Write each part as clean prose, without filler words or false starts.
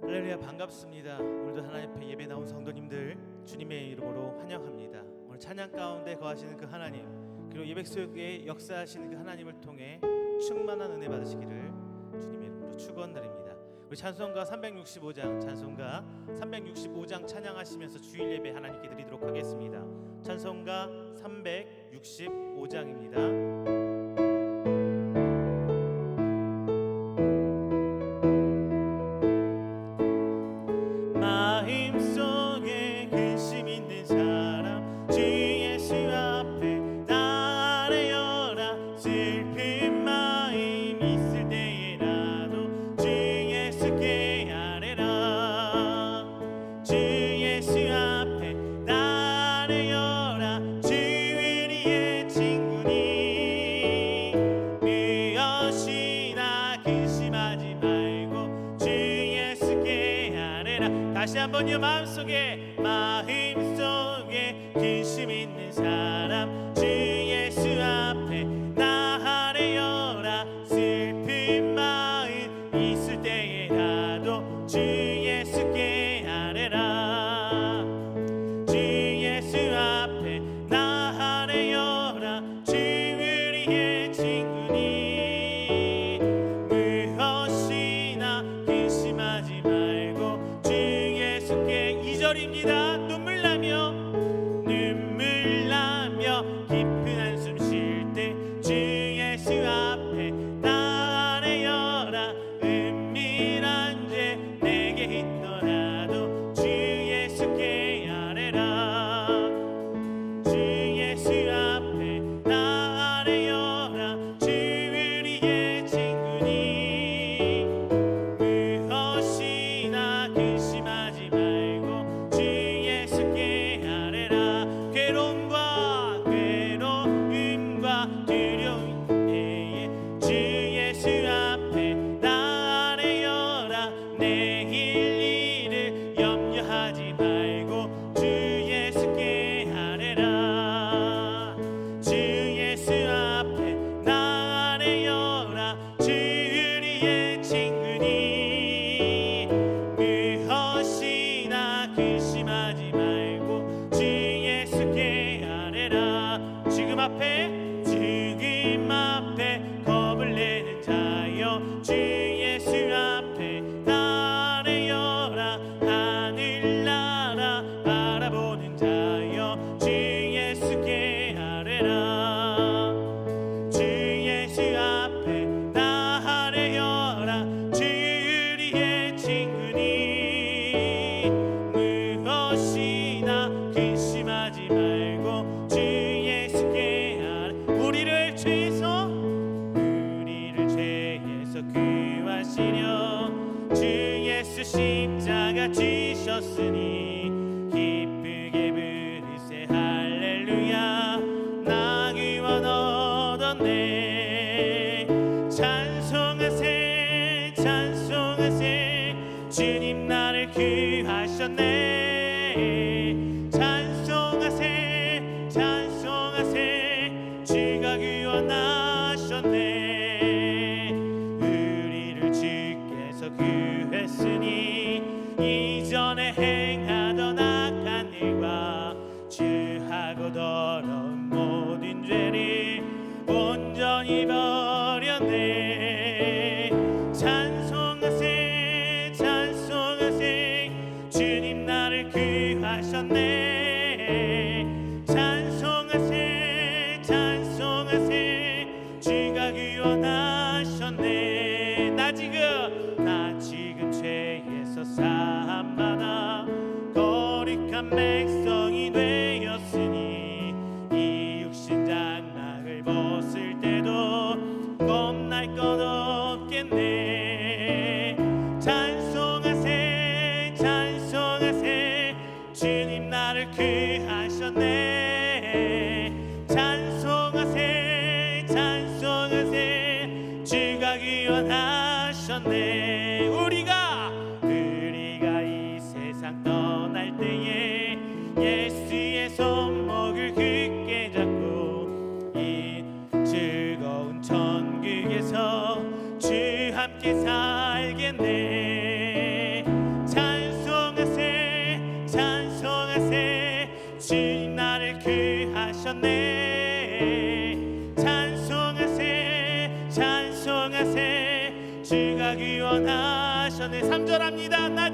할렐루야, 반갑습니다. 오늘도 하나님 앞에 예배 나온 성도님들 주님의 이름으로 환영합니다. 오늘 찬양 가운데 거하시는 그 하나님, 그리고 예배 속에 역사하시는 그 하나님을 통해 충만한 은혜 받으시기를 주님의 이름으로 축원드립니다. 우리 찬송가 365장 찬양하시면서 주일 예배 하나님께 드리도록 하겠습니다. 찬송가 365장입니다. 다시 한번요. 마음속에 근심 있는 사람 주 예수 앞에 나아뢰어라. 슬픈 마음 있을 때에라도 주 예수께 아뢰라. 주 예수 앞에 나아뢰어라. 주 우리의 친구니 무엇이나 근심하지 말고 2절입니다. 눈물 나며 깊은 한숨 쉴 때 주 예수 앞에 나아뢰어라. 은밀한 죄 내게 있더라도 주 예수께 아뢰라. 주 예수 앞에 나아뢰어라. 주 우리의 친구니 무엇이나 근심하지 말고 주 예수께 아뢰라. 괴로움과 두려움 때에 주 예수 앞에 나아뢰어라. 내일 일을 염려하지 말고 주 예수께 아뢰라. 주 예수 앞에 나아뢰어라. 주 우리의 친구니 무엇이나 근심하지 말고 주 예수께 아뢰라. 지금 앞에 겁을 내는 자여 주 예수 앞에 나아뢰어라. 하늘나라 바라보는 자여 주 예수께 아뢰라. 주 예수 앞에 나아뢰어라. 주 우리의 친구니 무엇이나 근심하지 말고 주 예수께 아뢰라. 우리를 죄에서 구하시려 주 예수 십자가 지셨으니 기쁘게 부르세 할렐루야. 나 구원 얻었네. 찬송하세 주님 나를 구하셨네. 찬송하세 주가 구원하셨네. 구했으니 이전에 행하던 악한 일과 주하고 더러운 모든 죄를 온전히 버렸네. 찬송하세 주님 나를 구하셨네. 찬송하세 주가 구원하셨네. 나 지금 죄에서 사함받아 거룩한 백성이 되었으니 이 육신 장막을 벗을 때도 겁날 것 없겠네. 찬송하세 주님 나를 구하셨네. 찬송하세 주가 구원하셨네. 고절합니다. 나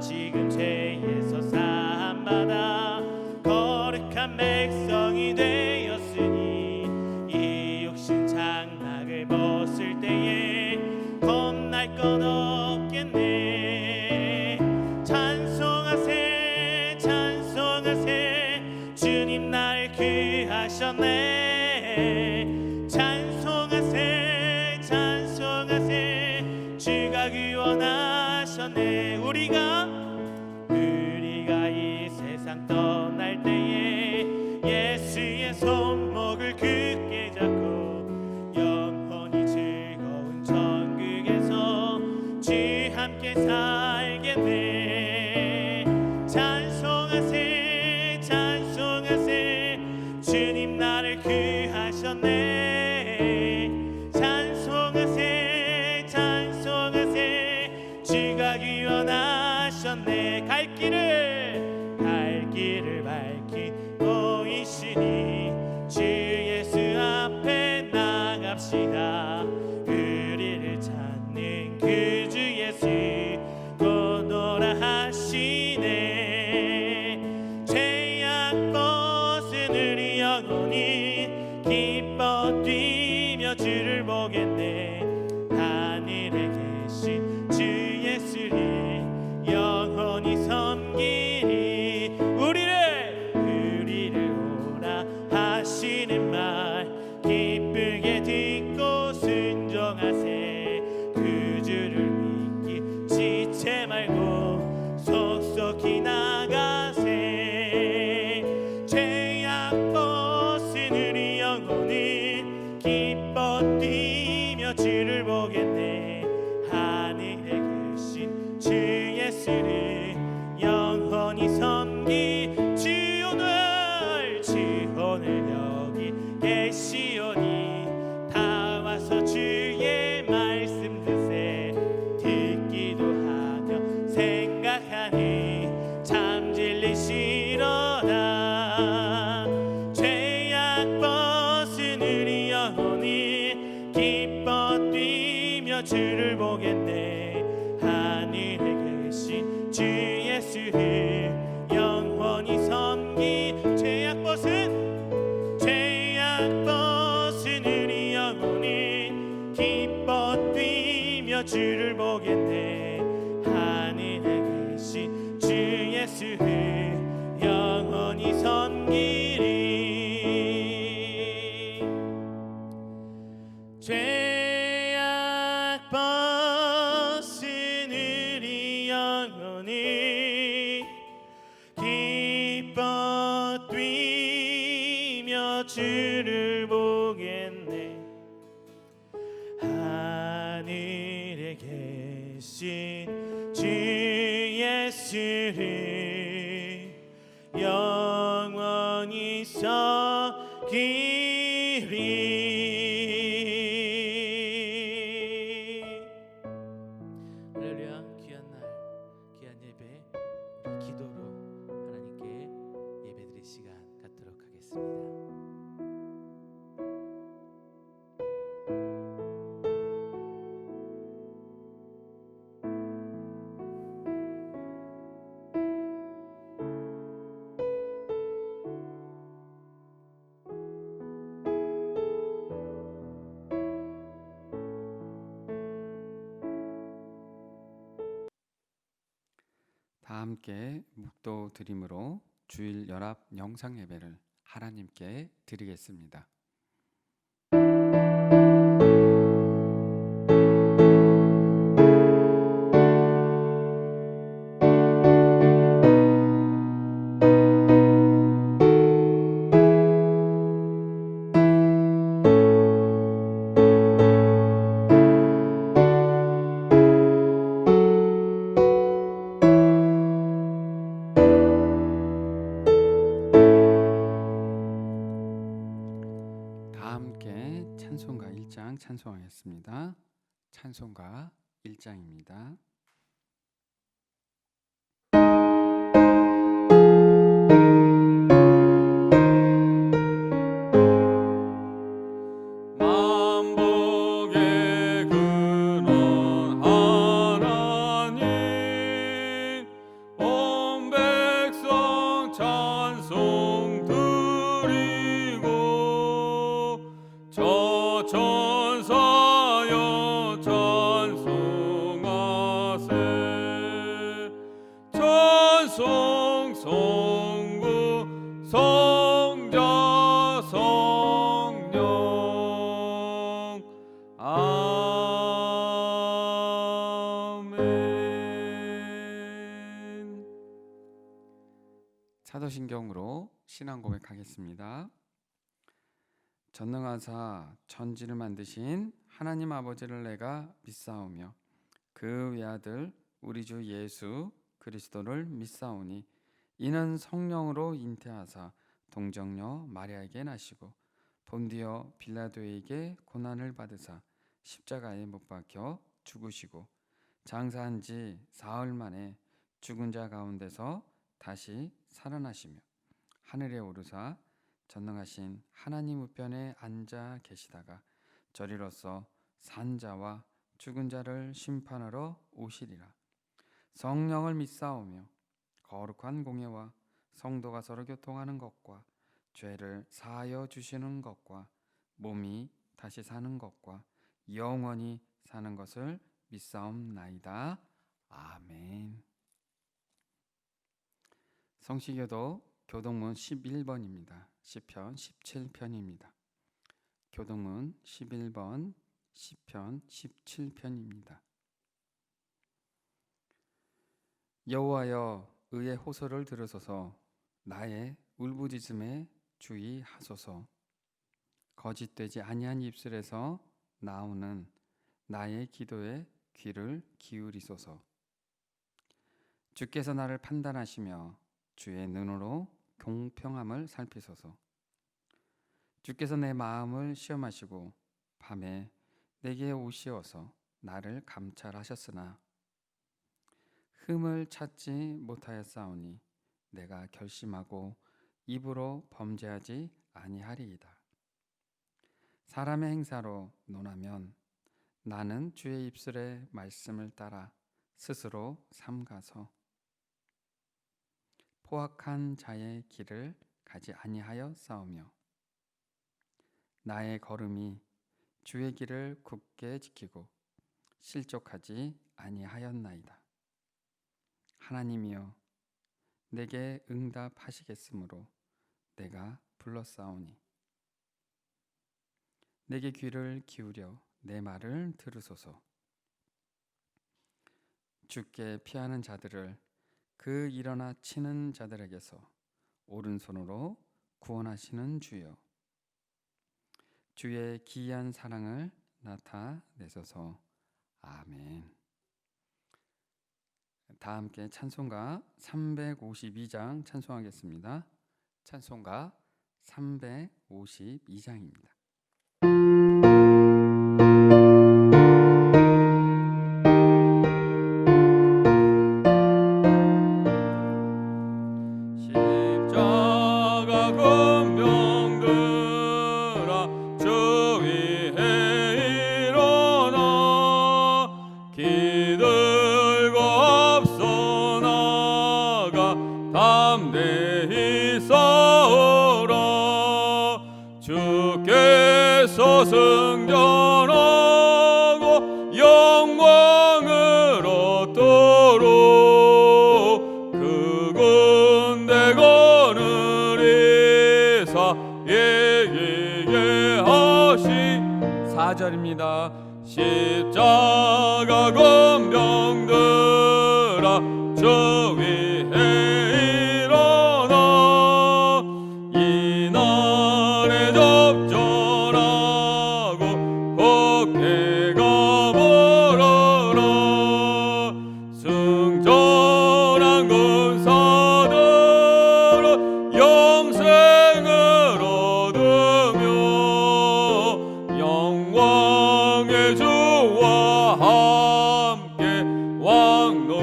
지금 죄에서 사함받아 거룩한 백성이 되었으니 이 육신 장막을 벗을 때에 겁날 건 없겠네. 찬송하세 찬송하세 주님 나를 구하셨네. 찬송하세 찬송하세 주가 구원하셨네. 우리가 이 세상 떠날 때에 예수의 손목을 굳게 잡고 영원히 즐거운 천국에서 주 함께 살겠네. 찬송하세 찬송하세 주님 나를 구하셨네. 찬송하세 찬송하세 주가 구원하셨네. 갈 길을 밝히 보이시니 주 예수 앞에 나갑시다. 우리를 찾는 그 주 예수 곧 오라 하시네. 죄악 벗은 우리 영혼이 기뻐 뛰며 주를 보겠네. 하늘에 계신 주 예수를 영원히 섬기리. 우리를 오라 하시는 말 기쁘게 듣고 순종하세. 그 주를 믿기 지체 말고 속속히 나가세. 죄악 벗은 우리 영혼은 기뻐 뛰며 주를 보겠네. 하늘에 계신 주 예수를 영원히 섬기. 주 오늘 여기 계시오니 다 와서 주의 말씀 드세. 듣기도 하며 생각하니 참 진리시로다. 죄악 벗은 우리 영혼이 기뻐 뛰며 주를 보겠네. 하늘에 계신 주 예수를 영원히 섬기. 죄악 벗은 우리 영혼이 기뻐 뛰며 주를 보겠네. 하늘에 계신 주 예수를 영원히 섬기리. 죄악 벗은 우리 영혼이 기뻐 뛰며 주를 보겠네. 하늘에 계신 주 예수를 영원히 섬기리. 할렐루야. 귀한 날, 귀한 예배, 우리 기도로 하나님께 예배드릴 시간 갖도록 하겠습니다. 다 함께 묵도 드림으로 주일 연합 영상 예배를 하나님께 드리겠습니다. 찬송가 1장 찬송하겠습니다. 찬송가 1장입니다. 만복의 근원 하나님 사도신경으로 신앙 고백하겠습니다. 전능하사 천지를 만드신 하나님 아버지를 내가 믿사오며 그 외아들 우리 주 예수 그리스도를 믿사오니 이는 성령으로 잉태하사 동정녀 마리아에게 나시고 본디오 빌라도에게 고난을 받으사 십자가에 못 박혀 죽으시고 장사한 지 사흘 만에 죽은 자 가운데서 다시 살아나시며 하늘에 오르사 전능하신 하나님 우편에 앉아 계시다가 저리로서 산자와 죽은 자를 심판하러 오시리라. 성령을 믿사오며 거룩한 공예와 성도가 서로 교통하는 것과 죄를 사하여 주시는 것과 몸이 다시 사는 것과 영원히 사는 것을 믿사옵나이다. 아멘. 성시교도 교동문 11번입니다. 시편 17편입니다. 교동문 11번 시편 17편입니다. 여호와여 의의 호소를 들으소서. 나의 울부짖음에 주의하소서. 거짓되지 아니한 입술에서 나오는 나의 기도에 귀를 기울이소서. 주께서 나를 판단하시며 주의 눈으로 공평함을 살피소서. 주께서 내 마음을 시험하시고 밤에 내게 오시어서 나를 감찰하셨으나 흠을 찾지 못하였사오니 내가 결심하고 입으로 범죄하지 아니하리이다. 사람의 행사로 논하면 나는 주의 입술의 말씀을 따라 스스로 삼가서 포악한 자의 길을 가지 아니하여 싸우며 나의 걸음이 주의 길을 굳게 지키고 실족하지 아니하였나이다. 하나님이여 내게 응답하시겠으므로 내가 불렀사오니 내게 귀를 기울여 내 말을 들으소서. 주께 피하는 자들을 그 일어나 치는 자들에게서 오른손으로 구원하시는 주여, 주의 기이한 사랑을 나타내소서. 아멘. 다 함께 찬송가 352장 찬송하겠습니다. 찬송가 352장입니다. 담대히 싸우라. 주께서 승전하고 영광을 얻도록 그 군대 거느리사 예기하시. 4절입니다. 십자가 권병들아 저 위에 일어나 이날에 접전하고 곡해 가버려라. 승전한 군사들은 영생을 얻으며 영광의 주와 함께 왕노릇하리라.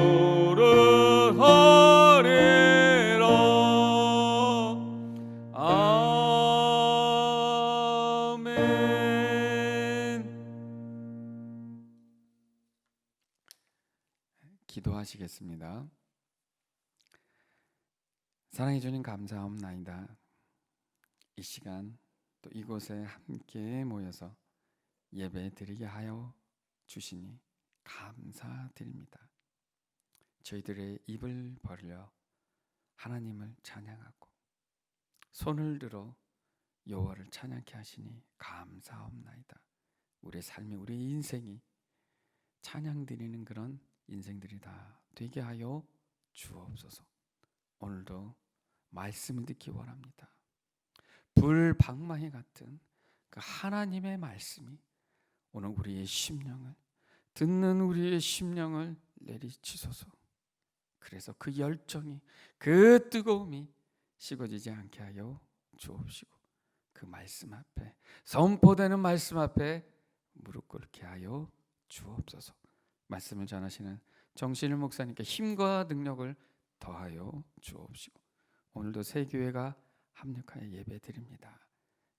아멘. 기도하시겠습니다. 사랑해 주님 감사합나이다. 이 시간 또 이곳에 함께 모여서 예배 드리게 하여 주시니 감사드립니다. 저희들의 입을 벌려 하나님을 찬양하고 손을 들어 여호와를 찬양케 하시니 감사합나이다. 우리의 삶이, 우리의 인생이 찬양 드리는 그런 인생들이 다 되게 하여 주옵소서. 오늘도 말씀을 듣기 원합니다. 불방망이 같은 그 하나님의 말씀이 오늘 우리의 심령을, 듣는 우리의 심령을 내리치소서. 그래서 그 열정이, 그 뜨거움이 식어지지 않게 하여 주옵시고, 그 말씀 앞에, 선포되는 말씀 앞에 무릎 꿇게 하여 주옵소서. 말씀을 전하시는 정신일 목사님께 힘과 능력을 더하여 주옵시고, 오늘도 새 교회가 합력하여 예배드립니다.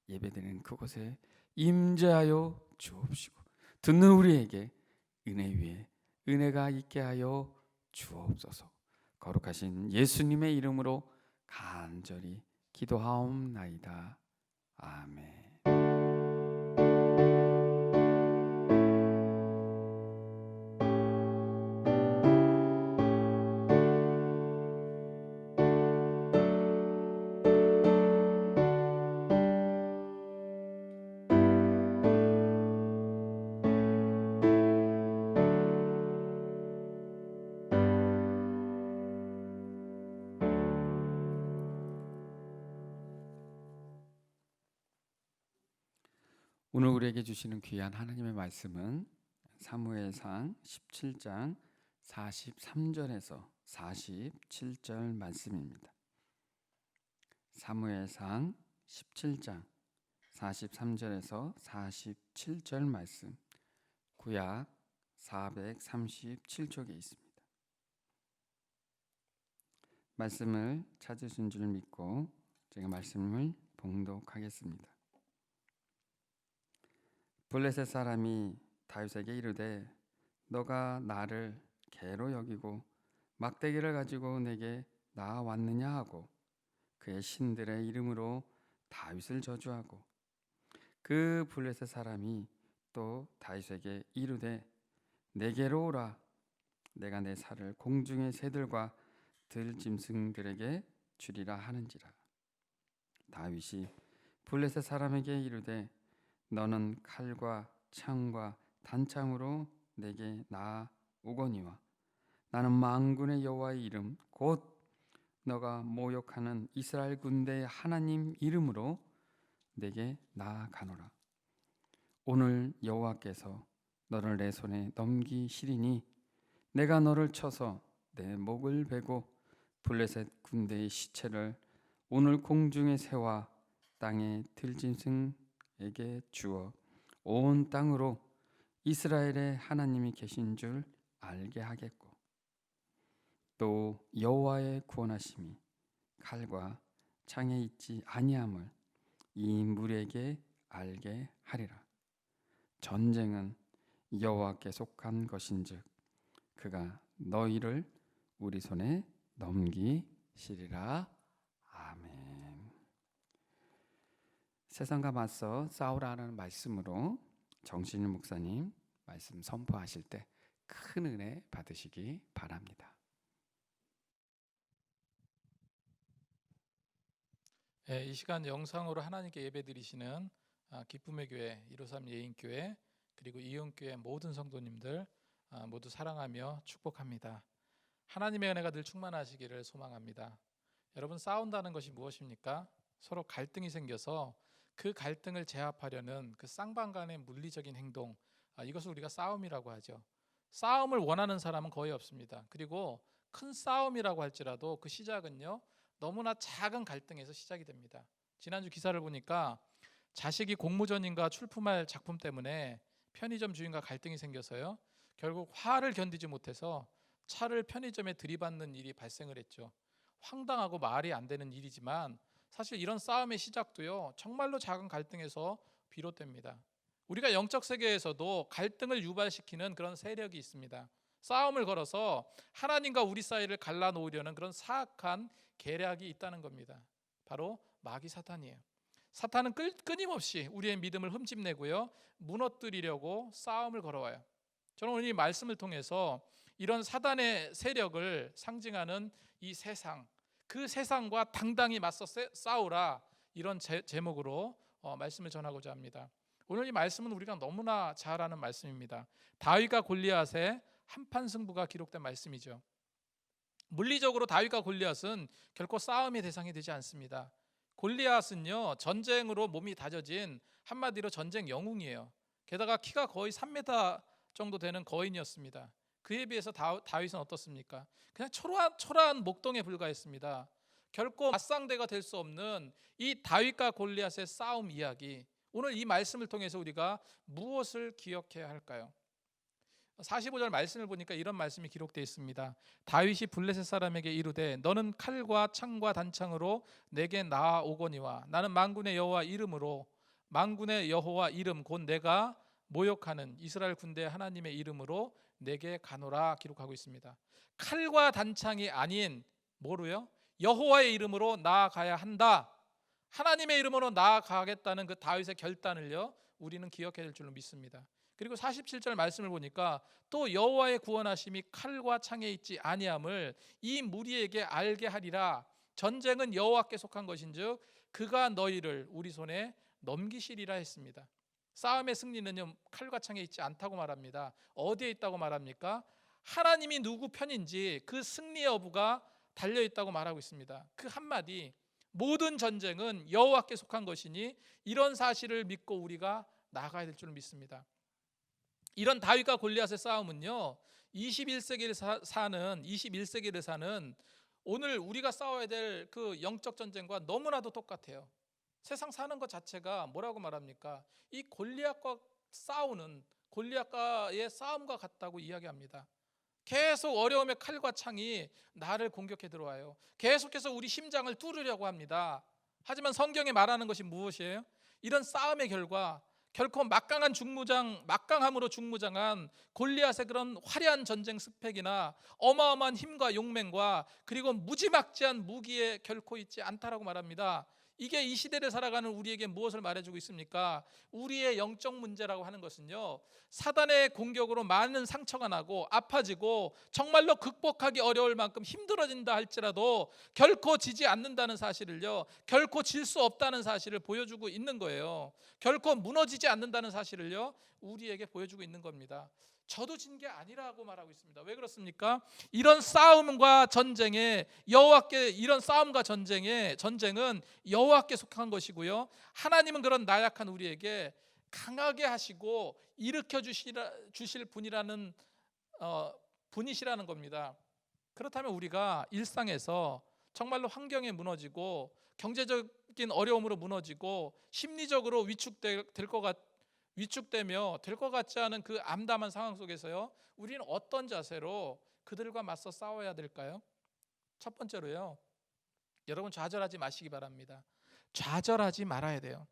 예배드리는 그곳에 임재하여 주옵시고, 듣는 우리에게 은혜 위에 은혜가 있게 하여 주옵소서. 거룩하신 예수님의 이름으로 간절히 기도하옵나이다. 아멘. 오늘 우리에게 주시는 귀한 하나님의 말씀은 사무엘상 17장 43절에서 47절 말씀입니다. 사무엘상 17장 43절에서 47절 말씀, 구약 437쪽에 있습니다. 말씀을 찾으신 줄 믿고 제가 말씀을 봉독하겠습니다. 블레셋 사람이 다윗에게 이르되 너가 나를 개로 여기고 막대기를 가지고 내게 나아왔느냐 하고 그의 신들의 이름으로 다윗을 저주하고, 그 블레셋 사람이 또 다윗에게 이르되 내게로 오라. 내가 내 살을 공중의 새들과 들짐승들에게 주리라 하는지라. 다윗이 블레셋 사람에게 이르되 너는 칼과 창과 단창으로 내게 나아오거니와 나는 만군의 여호와의 이름 곧 너가 모욕하는 이스라엘 군대의 하나님 이름으로 내게 나아가노라. 오늘 여호와께서 너를 내 손에 넘기시리니 내가 너를 쳐서 내 목을 베고 블레셋 군대의 시체를 오늘 공중의 새와 땅의 들짐승에게 주어 온 땅으로 이스라엘의 하나님이 계신 줄 알게 하겠고, 또 여호와의 구원하심이 칼과 창에 있지 아니함을 이 무리에게 알게 하리라. 전쟁은 여호와께 속한 것인즉 그가 너희를 우리 손에 넘기시리라. 아멘. 세상과 맞서 싸우라는 말씀으로 정신일 목사님 말씀 선포하실 때 큰 은혜 받으시기 바랍니다. 네, 이 시간 영상으로 하나님께 예배드리시는 기쁨의 교회, 153 예인교회, 그리고 이은교회 모든 성도님들 모두 사랑하며 축복합니다. 하나님의 은혜가 늘 충만하시기를 소망합니다. 여러분, 싸운다는 것이 무엇입니까? 서로 갈등이 생겨서 그 갈등을 제압하려는 그 쌍방 간의 물리적인 행동, 이것을 우리가 싸움이라고 하죠. 싸움을 원하는 사람은 거의 없습니다. 그리고 큰 싸움이라고 할지라도 그 시작은요, 너무나 작은 갈등에서 시작이 됩니다. 지난주 기사를 보니까 자식이 공모전인가 출품할 작품 때문에 편의점 주인과 갈등이 생겨서요, 결국 화를 견디지 못해서 차를 편의점에 들이받는 일이 발생을 했죠. 황당하고 말이 안 되는 일이지만 사실 이런 싸움의 시작도요, 정말로 작은 갈등에서 비롯됩니다. 우리가 영적 세계에서도 갈등을 유발시키는 그런 세력이 있습니다. 싸움을 걸어서 하나님과 우리 사이를 갈라놓으려는 그런 사악한 계략이 있다는 겁니다. 바로 마귀 사탄이에요. 사탄은 끊임없이 우리의 믿음을 흠집내고요, 무너뜨리려고 싸움을 걸어와요. 저는 오늘 이 말씀을 통해서 이런 사단의 세력을 상징하는 이 세상, 그 세상과 당당히 맞서 싸우라, 이런 제목으로 말씀을 전하고자 합니다. 오늘 이 말씀은 우리가 너무나 잘 아는 말씀입니다. 다윗과 골리앗의 한판 승부가 기록된 말씀이죠. 물리적으로 다윗과 골리앗은 결코 싸움의 대상이 되지 않습니다. 골리앗은요, 전쟁으로 몸이 다져진 한마디로 전쟁 영웅이에요. 게다가 키가 거의 3m 정도 되는 거인이었습니다. 그에 비해서 다윗은 어떻습니까? 그냥 초라한 목동에 불과했습니다. 결코 맞상대가 될 수 없는 이 다윗과 골리앗의 싸움 이야기, 오늘 이 말씀을 통해서 우리가 무엇을 기억해야 할까요? 45절 말씀을 보니까 이런 말씀이 기록되어 있습니다. 다윗이 블레셋 사람에게 이르되 너는 칼과 창과 단창으로 내게 나아오거니와 나는 만군의 여호와 이름 곧 내가 모욕하는 이스라엘 군대 하나님의 이름으로 내게 가노라 기록하고 있습니다. 칼과 단창이 아닌 뭐로요? 여호와의 이름으로 나아가야 한다. 하나님의 이름으로 나아가겠다는 그 다윗의 결단을요, 우리는 기억해야 될 줄로 믿습니다. 그리고 47절 말씀을 보니까 또 여호와의 구원하심이 칼과 창에 있지 아니함을 이 무리에게 알게 하리라. 전쟁은 여호와께 속한 것인즉 그가 너희를 우리 손에 넘기시리라 했습니다. 싸움의 승리는요, 칼과 창에 있지 않다고 말합니다. 어디에 있다고 말합니까? 하나님이 누구 편인지 그 승리의 여부가 달려 있다고 말하고 있습니다. 그 한마디, 모든 전쟁은 여호와께 속한 것이니 이런 사실을 믿고 우리가 나아가야 될 줄 믿습니다. 이런 다윗과 골리앗의 싸움은요, 21세기를 사는 오늘 우리가 싸워야 될 그 영적 전쟁과 너무나도 똑같아요. 세상 사는 것 자체가 뭐라고 말합니까? 이 골리앗과의 싸움과 같다고 이야기합니다. 계속 어려움의 칼과 창이 나를 공격해 들어와요. 계속해서 우리 심장을 뚫으려고 합니다. 하지만 성경에 말하는 것이 무엇이에요? 이런 싸움의 결과 결코 막강함으로 중무장한 골리앗의 그런 화려한 전쟁 스펙이나 어마어마한 힘과 용맹과 그리고 무지막지한 무기에 결코 있지 않다라고 말합니다. 이게 이 시대를 살아가는 우리에게 무엇을 말해주고 있습니까? 우리의 영적 문제라고 하는 것은요, 사단의 공격으로 많은 상처가 나고 아파지고 정말로 극복하기 어려울 만큼 힘들어진다 할지라도 결코 지지 않는다는 사실을요, 결코 질 수 없다는 사실을 보여주고 있는 거예요. 결코 무너지지 않는다는 사실을요, 우리에게 보여주고 있는 겁니다. 저도 진 게 아니라고 말하고 있습니다. 왜 그렇습니까? 이런 싸움과 전쟁은 여호와께 속한 것이고요, 하나님은 그런 나약한 우리에게 강하게 하시고 일으켜 주실 분이시라는 겁니다. 그렇다면 우리가 일상에서 정말로 환경에 무너지고 경제적인 어려움으로 무너지고 심리적으로 위축되며 될 것 같지 않은 그 암담한 상황 속에서요, 우리는 어떤 자세로 그들과 맞서 싸워야 될까요? 첫 번째로요, 여러분 좌절하지 마시기 바랍니다. 좌절하지 말아야 돼요.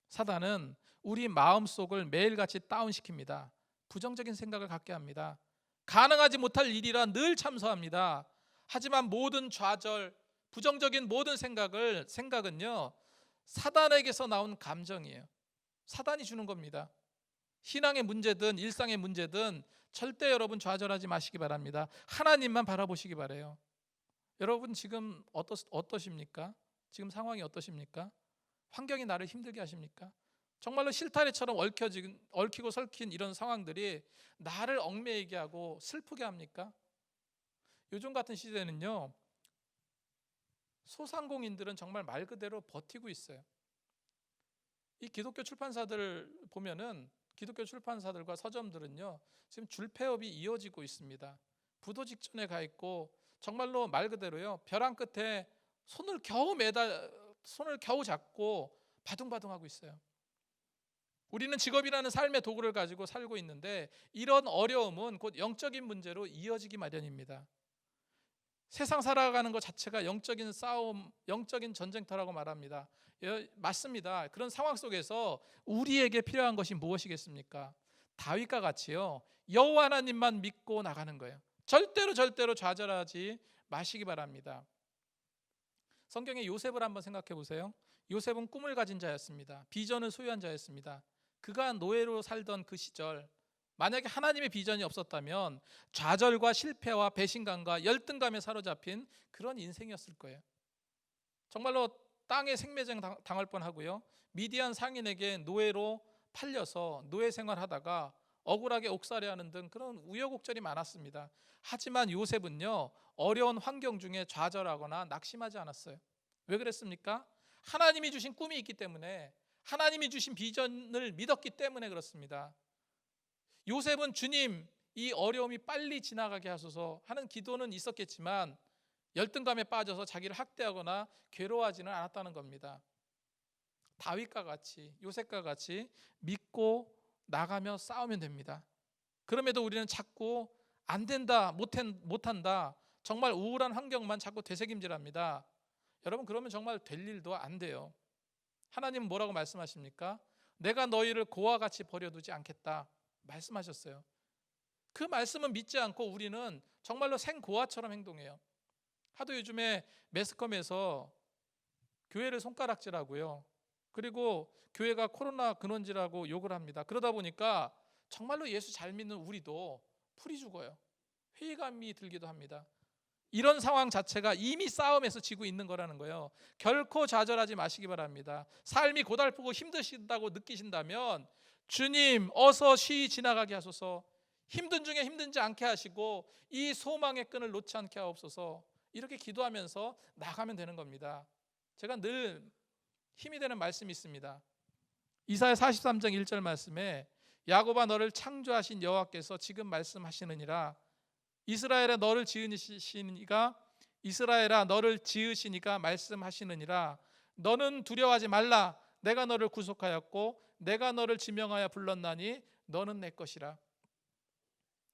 사단은 우리 마음속을 매일같이 다운시킵니다. 부정적인 생각을 갖게 합니다. 가능하지 못할 일이라 늘 참소합니다. 하지만 모든 좌절, 부정적인 모든 생각은요, 사단에게서 나온 감정이에요. 사단이 주는 겁니다. 신앙의 문제든 일상의 문제든 절대 여러분 좌절하지 마시기 바랍니다. 하나님만 바라보시기 바라요. 여러분 지금 어떠십니까? 지금 상황이 어떠십니까? 환경이 나를 힘들게 하십니까? 정말로 실타래처럼 얽히고 설킨 이런 상황들이 나를 얽매이게 하고 슬프게 합니까? 요즘 같은 시대는요, 소상공인들은 정말 말 그대로 버티고 있어요. 이 기독교 출판사들 보면은 기독교 출판사들과 서점들은요, 지금 줄폐업이 이어지고 있습니다. 부도 직전에 가 있고 정말로 말 그대로요, 벼랑 끝에 손을 겨우 잡고 바둥바둥하고 있어요. 우리는 직업이라는 삶의 도구를 가지고 살고 있는데 이런 어려움은 곧 영적인 문제로 이어지기 마련입니다. 세상 살아가는 것 자체가 영적인 싸움, 영적인 전쟁터라고 말합니다. 맞습니다. 그런 상황 속에서 우리에게 필요한 것이 무엇이겠습니까? 다윗과 같이요, 여호와 하나님만 믿고 나가는 거예요. 절대로 좌절하지 마시기 바랍니다. 성경의 요셉을 한번 생각해 보세요. 요셉은 꿈을 가진 자였습니다. 비전을 소유한 자였습니다. 그가 노예로 살던 그 시절, 만약에 하나님의 비전이 없었다면 좌절과 실패와 배신감과 열등감에 사로잡힌 그런 인생이었을 거예요. 정말로 땅에 생매장 당할 뻔하고요, 미디안 상인에게 노예로 팔려서 노예 생활하다가 억울하게 옥살이하는 등 그런 우여곡절이 많았습니다. 하지만 요셉은요, 어려운 환경 중에 좌절하거나 낙심하지 않았어요. 왜 그랬습니까? 하나님이 주신 꿈이 있기 때문에, 하나님이 주신 비전을 믿었기 때문에 그렇습니다. 요셉은 주님, 이 어려움이 빨리 지나가게 하소서 하는 기도는 있었겠지만 열등감에 빠져서 자기를 학대하거나 괴로워하지는 않았다는 겁니다. 다윗과 같이, 요셉과 같이 믿고 나가며 싸우면 됩니다. 그럼에도 우리는 자꾸 안 된다, 못한다, 정말 우울한 환경만 자꾸 되새김질합니다. 여러분, 그러면 정말 될 일도 안 돼요. 하나님은 뭐라고 말씀하십니까? 내가 너희를 고와 같이 버려두지 않겠다 말씀하셨어요. 그 말씀은 믿지 않고 우리는 정말로 생고아처럼 행동해요. 하도 요즘에 매스컴에서 교회를 손가락질하고요, 그리고 교회가 코로나 근원지라고 욕을 합니다. 그러다 보니까 정말로 예수 잘 믿는 우리도 풀이 죽어요. 회의감이 들기도 합니다. 이런 상황 자체가 이미 싸움에서 지고 있는 거라는 거예요. 결코 좌절하지 마시기 바랍니다. 삶이 고달프고 힘드시다고 느끼신다면 주님, 어서 쉬이 지나가게 하소서, 힘든 중에 힘든지 않게 하시고 이 소망의 끈을 놓지 않게 하옵소서, 이렇게 기도하면서 나가면 되는 겁니다. 제가 늘 힘이 되는 말씀이 있습니다. 이사야 43장 1절 말씀에 야곱아, 너를 창조하신 여호와께서 지금 말씀하시느니라. 이스라엘아, 너를 지으시니까 말씀하시느니라. 너는 두려워하지 말라. 내가 너를 구속하였고 내가 너를 지명하여 불렀나니 너는 내 것이라.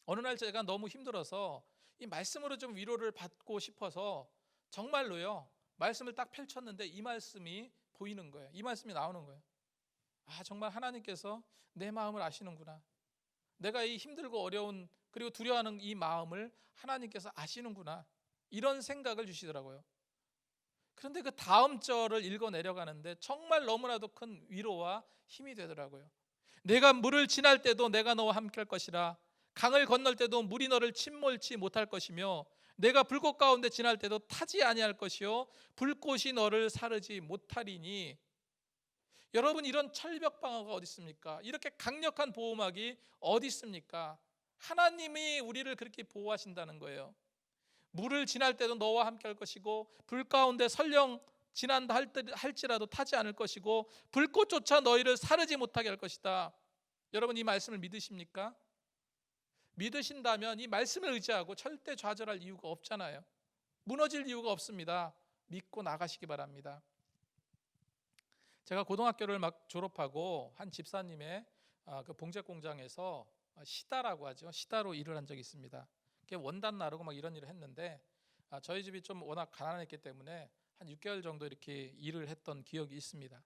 어느 날 제가 너무 힘들어서 이 말씀으로 좀 위로를 받고 싶어서 정말로요, 말씀을 딱 펼쳤는데 이 말씀이 보이는 거예요. 이 말씀이 나오는 거예요. 아, 정말 하나님께서 내 마음을 아시는구나. 내가 이 힘들고 어려운 그리고 두려워하는 이 마음을 하나님께서 아시는구나, 이런 생각을 주시더라고요. 그런데 그 다음 절을 읽어 내려가는데 정말 너무나도 큰 위로와 힘이 되더라고요. 내가 물을 지날 때도 내가 너와 함께 할 것이라. 강을 건널 때도 물이 너를 침몰치 못할 것이며 내가 불꽃 가운데 지날 때도 타지 아니할 것이요 불꽃이 너를 사르지 못하리니. 여러분, 이런 철벽 방어가 어디 있습니까? 이렇게 강력한 보호막이 어디 있습니까? 하나님이 우리를 그렇게 보호하신다는 거예요. 물을 지날 때도 너와 함께 할 것이고 불 가운데 설령 지난다 할지라도 타지 않을 것이고 불꽃조차 너희를 사르지 못하게 할 것이다. 여러분, 이 말씀을 믿으십니까? 믿으신다면 이 말씀을 의지하고 절대 좌절할 이유가 없잖아요. 무너질 이유가 없습니다. 믿고 나가시기 바랍니다. 제가 고등학교를 막 졸업하고 한 집사님의 그 봉제 공장에서 시다라고 하죠. 시다로 일을 한 적이 있습니다. 원단 나르고 막 이런 일을 했는데 저희 집이 좀 워낙 가난했기 때문에 한 6개월 정도 이렇게 일을 했던 기억이 있습니다.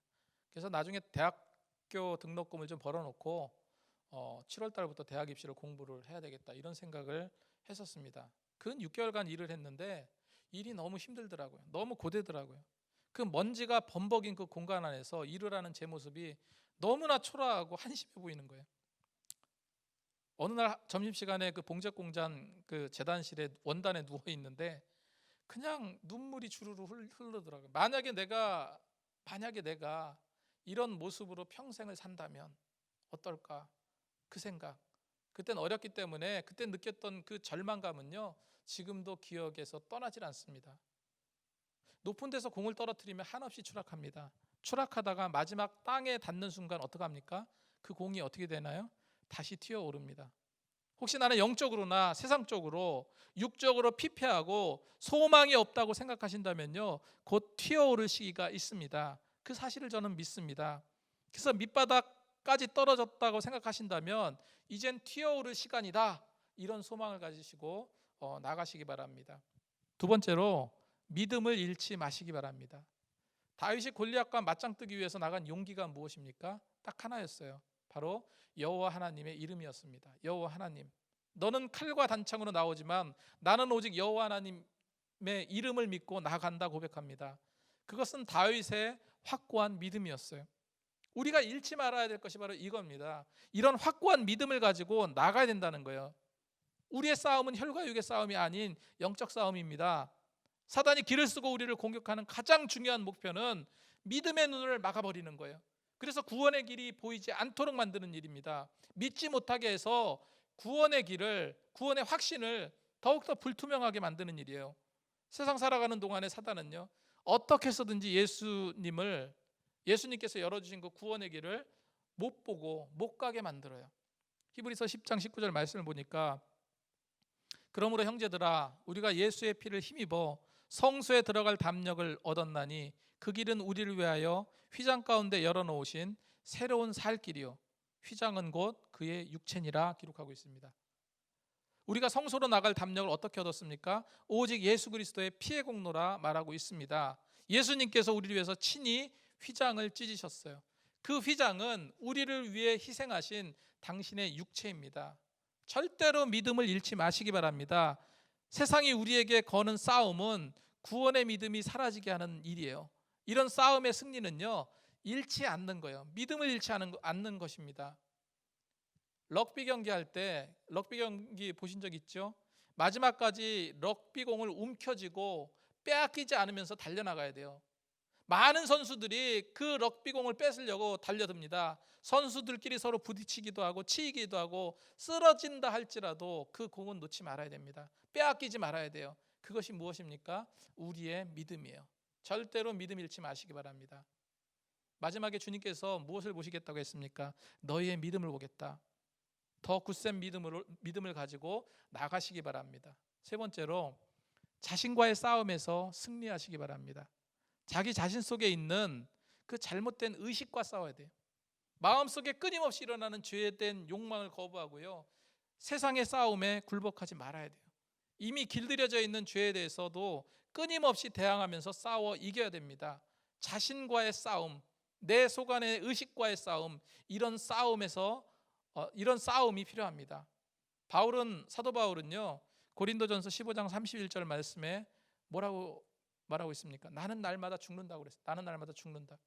그래서 나중에 대학교 등록금을 좀 벌어놓고 7월 달부터 대학 입시를 공부를 해야 되겠다, 이런 생각을 했었습니다. 근 6개월간 일을 했는데 일이 너무 힘들더라고요. 너무 고되더라고요. 그 먼지가 범벅인 그 공간 안에서 일을 하는 제 모습이 너무나 초라하고 한심해 보이는 거예요. 어느 날 점심시간에 그 봉제 공장 그 재단실에 원단에 누워 있는데 그냥 눈물이 주르르 흐르더라고요. 만약에 내가 이런 모습으로 평생을 산다면 어떨까, 그 생각. 그땐 어렸기 때문에 그때 느꼈던 그 절망감은요, 지금도 기억에서 떠나질 않습니다. 높은 데서 공을 떨어뜨리면 한없이 추락합니다. 추락하다가 마지막 땅에 닿는 순간 어떡합니까? 그 공이 어떻게 되나요? 다시 튀어오릅니다. 혹시 나는 영적으로나 세상적으로 육적으로 피폐하고 소망이 없다고 생각하신다면요, 곧 튀어오를 시기가 있습니다. 그 사실을 저는 믿습니다. 그래서 밑바닥까지 떨어졌다고 생각하신다면 이젠 튀어오를 시간이다, 이런 소망을 가지시고 나가시기 바랍니다. 두 번째로, 믿음을 잃지 마시기 바랍니다. 다윗이 골리앗과 맞짱 뜨기 위해서 나간 용기가 무엇입니까? 딱 하나였어요. 바로 여호와 하나님의 이름이었습니다. 여호와 하나님, 너는 칼과 단창으로 나오지만 나는 오직 여호와 하나님의 이름을 믿고 나간다 고백합니다. 그것은 다윗의 확고한 믿음이었어요. 우리가 잃지 말아야 될 것이 바로 이겁니다. 이런 확고한 믿음을 가지고 나가야 된다는 거예요. 우리의 싸움은 혈과 육의 싸움이 아닌 영적 싸움입니다. 사단이 길을 쓰고 우리를 공격하는 가장 중요한 목표는 믿음의 눈을 막아버리는 거예요. 그래서 구원의 길이 보이지 않도록 만드는 일입니다. 믿지 못하게 해서 구원의 길을, 구원의 확신을 더욱더 불투명하게 만드는 일이에요. 세상 살아가는 동안에 사단은요, 어떻게 해서든지 예수님께서 열어주신 그 구원의 길을 못 보고 못 가게 만들어요. 히브리서 10장 19절 말씀을 보니까, 그러므로 형제들아 우리가 예수의 피를 힘입어 성소에 들어갈 담력을 얻었나니 그 길은 우리를 위하여 휘장 가운데 열어놓으신 새로운 살 길이요 휘장은 곧 그의 육체니라 기록하고 있습니다. 우리가 성소로 나갈 담력을 어떻게 얻었습니까? 오직 예수 그리스도의 피의 공로라 말하고 있습니다. 예수님께서 우리를 위해서 친히 휘장을 찢으셨어요. 그 휘장은 우리를 위해 희생하신 당신의 육체입니다. 절대로 믿음을 잃지 마시기 바랍니다. 세상이 우리에게 거는 싸움은 구원의 믿음이 사라지게 하는 일이에요. 이런 싸움의 승리는요, 잃지 않는 거예요. 믿음을 잃지 않는 것입니다. 럭비 경기 할 때, 럭비 경기 보신 적 있죠? 마지막까지 럭비공을 움켜쥐고 빼앗기지 않으면서 달려나가야 돼요. 많은 선수들이 그 럭비공을 뺏으려고 달려듭니다. 선수들끼리 서로 부딪히기도 하고 치이기도 하고 쓰러진다 할지라도 그 공은 놓지 말아야 됩니다. 빼앗기지 말아야 돼요. 그것이 무엇입니까? 우리의 믿음이에요. 절대로 믿음 잃지 마시기 바랍니다. 마지막에 주님께서 무엇을 보시겠다고 했습니까? 너희의 믿음을 보겠다. 더 굳센 믿음을 가지고 나가시기 바랍니다. 세 번째로, 자신과의 싸움에서 승리하시기 바랍니다. 자기 자신 속에 있는 그 잘못된 의식과 싸워야 돼요. 마음속에 끊임없이 일어나는 죄된 욕망을 거부하고요, 세상의 싸움에 굴복하지 말아야 돼요. 이미 길들여져 있는 죄에 대해서도 끊임없이 대항하면서 싸워 이겨야 됩니다. 자신과의 싸움, 내 속안의 의식과의 싸움, 이런 싸움이 필요합니다. 사도 바울은요, 고린도전서 15장 31절 말씀에 뭐라고 말하고 있습니까? 나는 날마다 죽는다고 그랬어요. 나는 날마다 죽는다.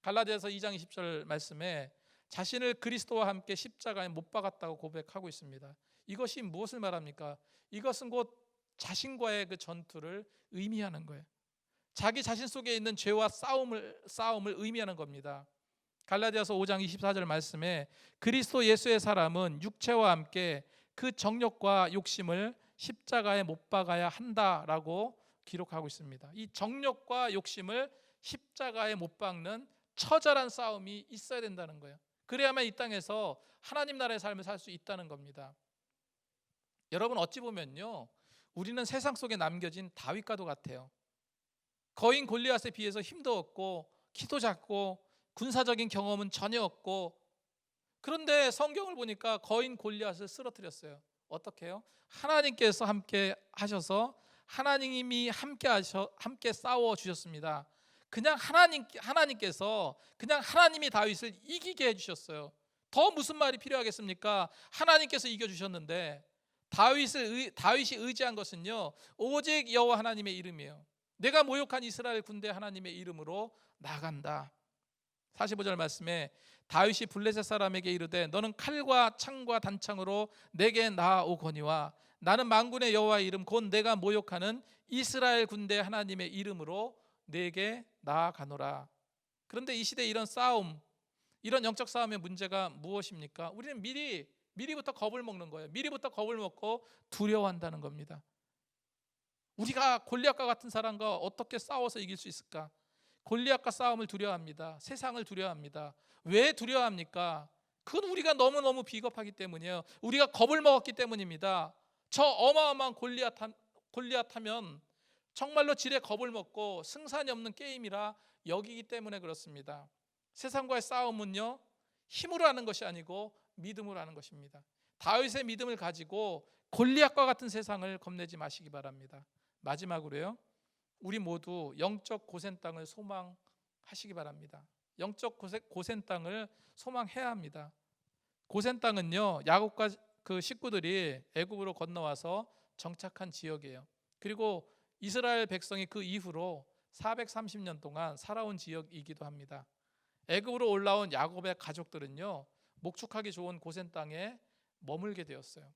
갈라디아서 2장 20절 말씀에 자신을 그리스도와 함께 십자가에 못 박았다고 고백하고 있습니다. 이것이 무엇을 말합니까? 이것은 곧 자신과의 그 전투를 의미하는 거예요. 자기 자신 속에 있는 죄와 싸움을 의미하는 겁니다. 갈라디아서 5장 24절 말씀에 그리스도 예수의 사람은 육체와 함께 그 정욕과 욕심을 십자가에 못 박아야 한다라고 기록하고 있습니다. 이 정욕과 욕심을 십자가에 못 박는 처절한 싸움이 있어야 된다는 거예요. 그래야만 이 땅에서 하나님 나라의 삶을 살 수 있다는 겁니다. 여러분, 어찌 보면요, 우리는 세상 속에 남겨진 다윗과도 같아요. 거인 골리앗에 비해서 힘도 없고 키도 작고 군사적인 경험은 전혀 없고, 그런데 성경을 보니까 거인 골리앗을 쓰러뜨렸어요. 어떻게 해요? 하나님께서 함께 하셔서 하나님이 함께 싸워 주셨습니다. 그냥 하나님께서 그냥 하나님이 다윗을 이기게 해주셨어요. 더 무슨 말이 필요하겠습니까? 하나님께서 이겨주셨는데, 다윗이 의지한 것은요, 오직 여호와 하나님의 이름이에요. 내가 모욕한 이스라엘 군대 하나님의 이름으로 나간다. 45절 말씀에 다윗이 블레셋 사람에게 이르되 너는 칼과 창과 단창으로 내게 나아오거니와 나는 만군의 여호와의 이름 곧 내가 모욕하는 이스라엘 군대 하나님의 이름으로 내게 나아가노라. 그런데 이 시대에 이런 싸움, 이런 영적 싸움의 문제가 무엇입니까? 우리는 미리부터 겁을 먹는 거예요. 미리부터 겁을 먹고 두려워한다는 겁니다. 우리가 골리앗과 같은 사람과 어떻게 싸워서 이길 수 있을까? 골리앗과 싸움을 두려워합니다. 세상을 두려워합니다. 왜 두려워합니까? 그건 우리가 너무너무 비겁하기 때문이에요. 우리가 겁을 먹었기 때문입니다. 저 어마어마한 골리앗 하면 정말로 지레 겁을 먹고 승산이 없는 게임이라 여기기 때문에 그렇습니다. 세상과의 싸움은요, 힘으로 하는 것이 아니고 믿음으로 하는 것입니다. 다윗의 믿음을 가지고 골리앗과 같은 세상을 겁내지 마시기 바랍니다. 마지막으로요, 우리 모두 영적 고센 땅을 소망하시기 바랍니다. 영적 고센 땅을 소망해야 합니다. 고센 땅은요, 야곱과 그 식구들이 애굽으로 건너와서 정착한 지역이에요. 그리고 이스라엘 백성이 그 이후로 430년 동안 살아온 지역이기도 합니다. 애굽으로 올라온 야곱의 가족들은요, 목축하기 좋은 고센 땅에 머물게 되었어요.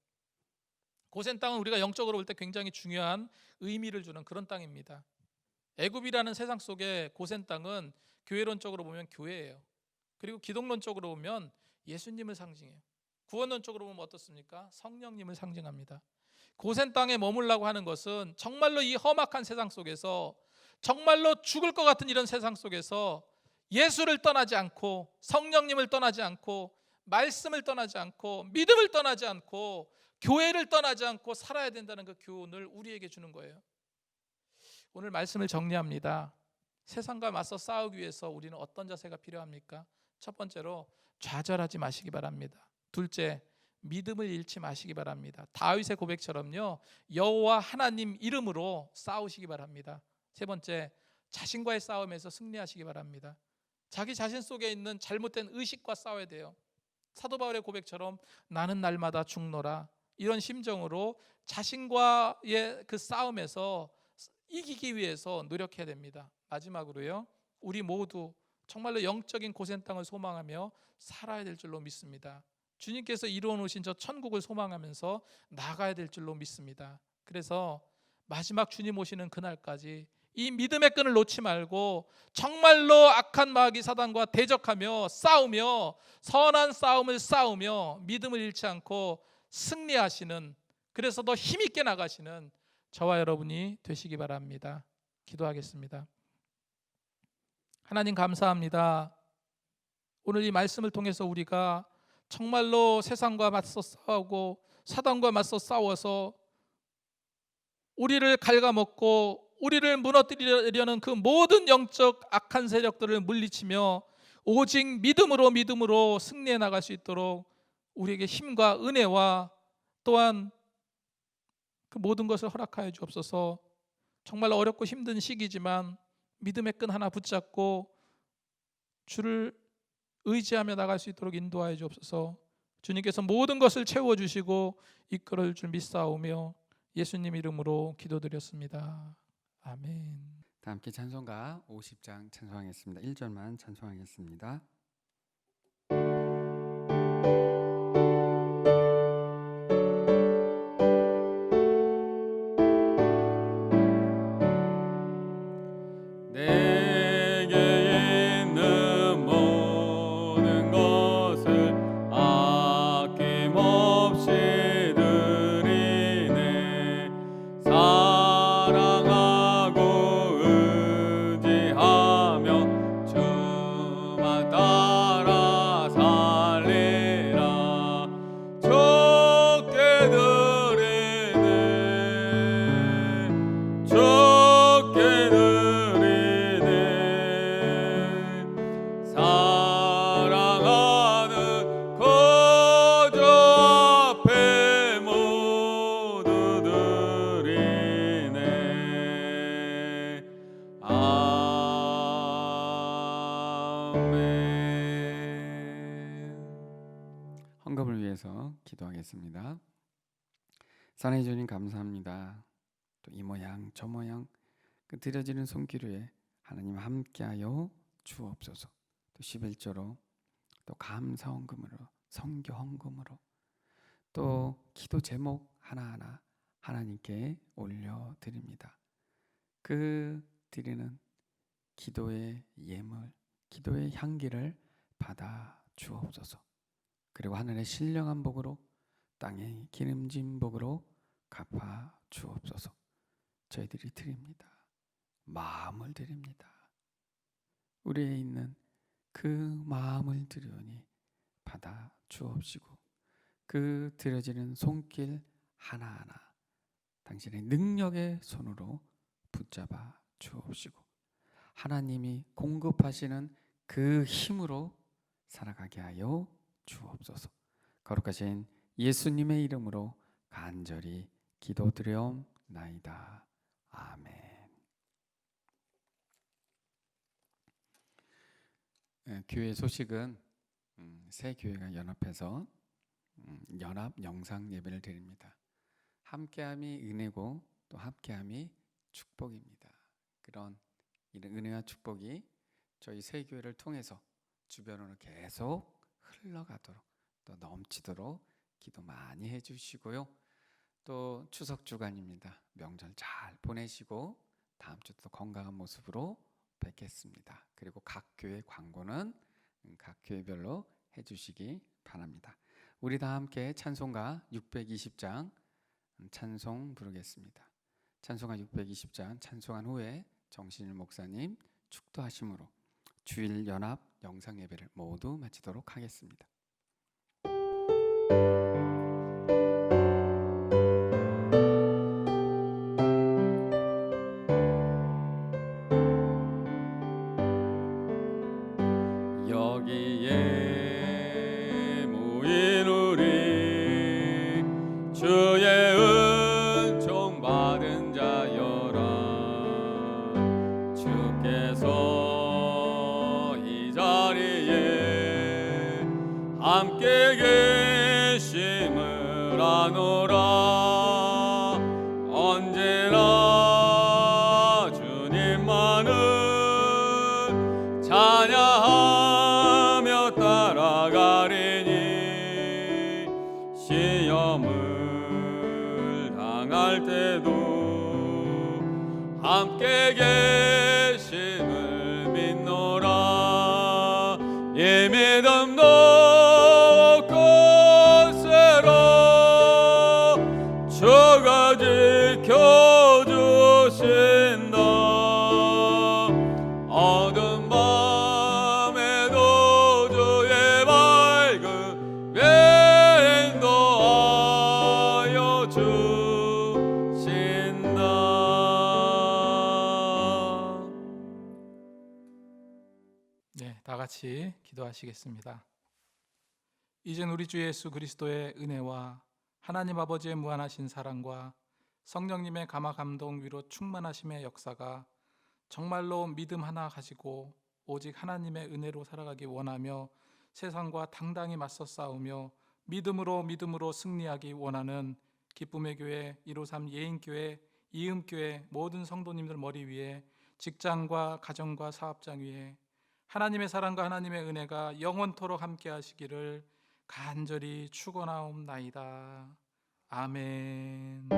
고센 땅은 우리가 영적으로 볼 때 굉장히 중요한 의미를 주는 그런 땅입니다. 애굽이라는 세상 속에 고센 땅은 교회론적으로 보면 교회예요. 그리고 기독론적으로 보면 예수님을 상징해요. 구원론적으로 보면 어떻습니까? 성령님을 상징합니다. 고센 땅에 머물라고 하는 것은 정말로 이 험악한 세상 속에서, 정말로 죽을 것 같은 이런 세상 속에서 예수를 떠나지 않고, 성령님을 떠나지 않고, 말씀을 떠나지 않고, 믿음을 떠나지 않고, 교회를 떠나지 않고 살아야 된다는 그 교훈을 우리에게 주는 거예요. 오늘 말씀을 정리합니다. 세상과 맞서 싸우기 위해서 우리는 어떤 자세가 필요합니까? 첫 번째로 좌절하지 마시기 바랍니다. 둘째, 믿음을 잃지 마시기 바랍니다. 다윗의 고백처럼요, 여호와 하나님 이름으로 싸우시기 바랍니다. 세 번째, 자신과의 싸움에서 승리하시기 바랍니다. 자기 자신 속에 있는 잘못된 의식과 싸워야 돼요. 사도 바울의 고백처럼 나는 날마다 죽노라, 이런 심정으로 자신과의 그 싸움에서 이기기 위해서 노력해야 됩니다. 마지막으로요, 우리 모두 정말로 영적인 고센 땅을 소망하며 살아야 될 줄로 믿습니다. 주님께서 이루어 놓으신 저 천국을 소망하면서 나가야 될 줄로 믿습니다. 그래서 마지막 주님 오시는 그날까지 이 믿음의 끈을 놓지 말고 정말로 악한 마귀 사단과 대적하며 싸우며 선한 싸움을 싸우며 믿음을 잃지 않고 승리하시는, 그래서 더 힘있게 나가시는 저와 여러분이 되시기 바랍니다. 기도하겠습니다. 하나님 감사합니다. 오늘 이 말씀을 통해서 우리가 정말로 세상과 맞서 싸우고 사단과 맞서 싸워서 우리를 갉아먹고 우리를 무너뜨리려는 그 모든 영적 악한 세력들을 물리치며 오직 믿음으로 승리해 나갈 수 있도록 우리에게 힘과 은혜와 또한 그 모든 것을 허락하여 주옵소서. 정말 어렵고 힘든 시기지만 믿음의 끈 하나 붙잡고 주를 의지하며 나갈 수 있도록 인도하여 주옵소서. 주님께서 모든 것을 채워주시고 이끌어 줄 믿사오며 예수님 이름으로 기도드렸습니다. 아멘. 다 함께 찬송가 50장 찬송하겠습니다. 1절만 찬송하겠습니다. 내게 있는 모든 것을 아낌없이 드리네. 사랑하고 의지하며 주만 따라 살리라. 적게 드리네, 적게 드리네. 사랑하는 거저 앞에 모두 드리네. 아멘. 헌금을 위해서 기도하겠습니다. 사랑해 주님 감사합니다. 또 이 모양 저 모양 그 드려지는 손길에 하나님 함께하여 주옵소서. 또 11조로 또 감사 헌금으로 선교 헌금으로 또 기도 제목 하나하나 하나님께 올려드립니다. 그 드리는 기도의 예물, 기도의 향기를 받아 주옵소서. 그리고 하늘의 신령한 복으로 땅의 기름진 복으로 갚아 주옵소서. 저희들이 드립니다. 마음을 드립니다. 우리에 있는 그 마음을 드리오니 받아 주옵시고 그 드려지는 손길 하나하나 당신의 능력의 손으로 붙잡아 주옵시고 하나님이 공급하시는 그 힘으로 살아가게 하여 주옵소서. 거룩하신 예수님의 이름으로 간절히 기도드려옵나이다. 아멘. 교회 소식은 새 교회가 연합해서 연합 영상 예배를 드립니다. 함께함이 은혜고 또 함께함이 축복입니다. 그런 이런 은혜와 축복이 저희 새 교회를 통해서 주변으로 계속 흘러가도록 또 넘치도록 기도 많이 해주시고요. 또 추석 주간입니다. 명절 잘 보내시고 다음 주도 건강한 모습으로 뵙겠습니다. 그리고 각 교회 광고는 각 교회별로 해주시기 바랍니다. 우리 다 함께 찬송가 620장 찬송 부르겠습니다. 찬송가 620장 찬송한 후에 정신일 목사님 축도하심으로 주일 연합 영상 예배를 모두 마치도록 하겠습니다. 여기에 모인 우리 주의 은총 받은 자여라. 주께서 이 자리에 함께 계심을 아노라. 언제나 주님만은 찬양하며 따라가리니 시험을 당할 때도 함께 계심을 믿노라. 이 믿음 놓고 세라. 주가 지켜주신다. 어두운 밤에도 주의 밝은 빛 인도하여 주신다. 네, 다 같이 기도하시겠습니다. 이젠 우리 주 예수 그리스도의 은혜와 하나님 아버지의 무한하신 사랑과 성령님의 감화 감동 위로 충만하심의 역사가 정말로 믿음 하나 가지고 오직 하나님의 은혜로 살아가기 원하며 세상과 당당히 맞서 싸우며 믿음으로 승리하기 원하는 기쁨의 교회 153 예인교회 이음교회 모든 성도님들 머리 위에 직장과 가정과 사업장 위에 하나님의 사랑과 하나님의 은혜가 영원토록 함께 하시기를 간절히 축원하옵나이다. 아멘.